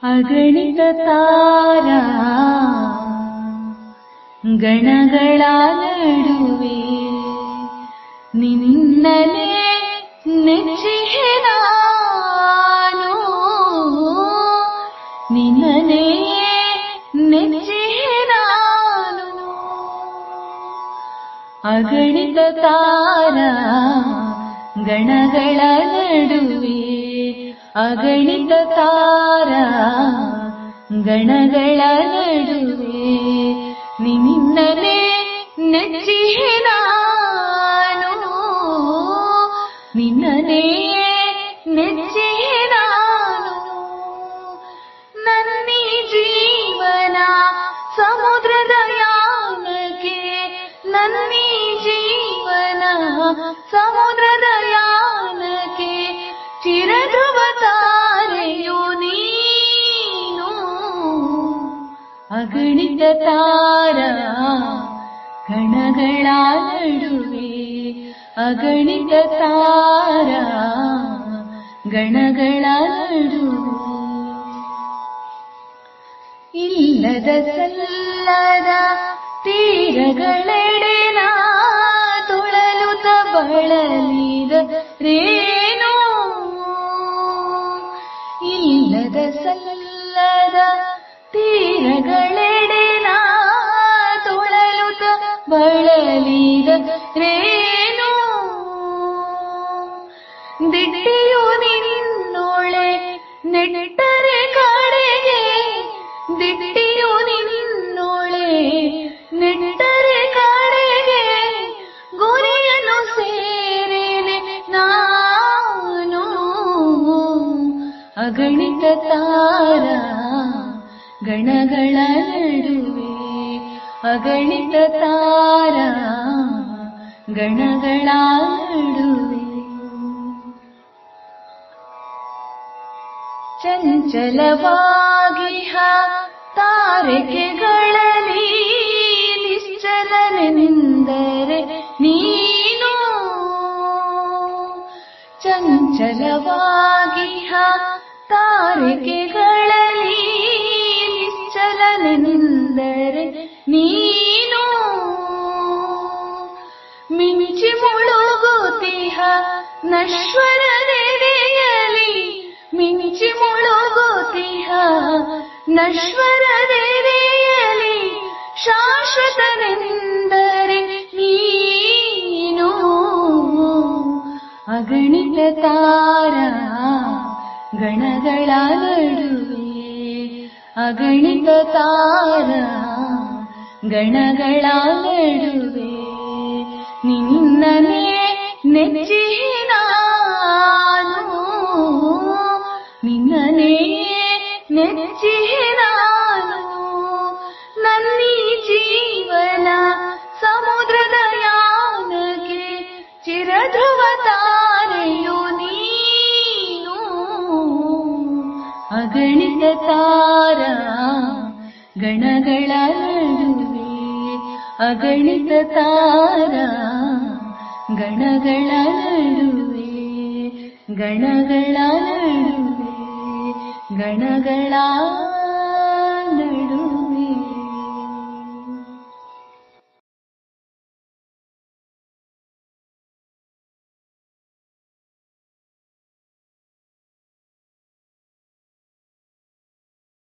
ಅಗಣಿತ ತಾರಾ ಗಣಗಳ ನಡುವೆ ನಿನ್ನನೆ ನೆಚ್ಚಿಹೆ ನಾನು, ನಿನ್ನನೆ ನೆಚ್ಚಿಹೆ ನಾನು. ಅಗಣಿತ ತಾರಾ ಗಣಗಳ ನಡುವೆ, ಅಗಣಿತ ತಾರಾ ಗಣಗಳ ನಡುವೆ ನಿನ್ನನೆ ನೆಚ್ಚಿಹೆ ನಾನು, ನಿನ್ನನೆ ನೆಚ್ಚಿಹೆ ನಾನು. ನನ್ನೀ ಜೀವನ ಸಮುದ್ರದ ಯಾನಕ್ಕೆ, ನನ್ನೀ ಜೀವನ ಸಮುದ್ರದ ಯಾನಕ್ಕೆ ಚಿರಧ್ರುವ ತಾರೆಯು ನೀನು. ಅಗಣಿತ ತಾರಾ ಗಣಗಳ ನಡುವೆ, ಅಗಣಿತ ತಾರಾ ಗಣಗಳ ನಡುವೆ. ಇಲ್ಲದ ಸಲ್ಲದ ತೀರಗಳೆಡೆ ನಾ ತುಳಲುತ್ತ ಬಳಲಿದ ರೇನು, ಇಲ್ಲದ ಸಲ್ಲದ ತೀರಗಳೆಡೆ ನಾ ತುಳಲುತ್ತ ಬಳಲಿದ ರೇನು. ದಿಟ್ಟಿಯು ನಿನ್ನೊಳೆ ನೆಟ್ಟರೆ ಕಡೆಗೆ, ದಿಟ್ಟಿಯು ನಿನ್ನೊಳೆ ನೆಟ್ಟರೆ ಕಡೆಗೆ ಗುರಿಯನ್ನು ಸೇರೇನೆ ನಾನು. ಅಗಣಿತ ತಾರಾ ಗಣಗಳ ನಡುವೆ, ಅಗಣಿತ ತಾರಾ ಗಣಗಳ ನಡುವೆ. ಚಂಚಲವಾಗಿಹ ತಾರಕೆಗಳಲ್ಲಿ ನಿಶ್ಚಲನೆಂದರೆ ನೀನು, ಚಂಚಲವಾಗಿಹ ತಾರಕೆಗಳಲ್ಲಿ ನಿಶ್ಚಲನೆಂದರೆ ನೀನು. ಮಿಂಚಿ ಮುಳುಗುತ್ತಿಹ ನಶ್ವರದೆದೆಯಲಿ, ಮಿಂಚಿ ಮುಳುಗುತ್ತಿಹ ನಶ್ವರದೆದೆಯಲಿ ಶಾಶ್ವತನೆಂದರೆ ನೀನು. ಅಗಣಿತ ತಾರಾ ಗಣಗಳ ನಡುವೆ, ಅಗಣಿತ ತಾರಾ ಗಣಗಳ ನಡುವೆ ನಿನ್ನನೆ ನೆಚ್ಚಿಹೆ ನಾನು, ನಿನ್ನನೆ ನೆಚ್ಚಿಹೆ ನಾನು. ನನ್ನೀ ಜೀವನ ಸಮುದ್ರದ ಯಾನಕ್ಕೆ ಚಿರಧ್ರುವ ತಾರೆಯು ನೀನು. ಅಗಣಿತ ತಾರಾ ಗಣಗಳ ನಡುವೆ, ಅಗಣಿತ ತಾರಾ ಗಣಗಳ ನಡುವೆ, ಗಣಗಳ ನಡುವೆ, ಗಣಗಳ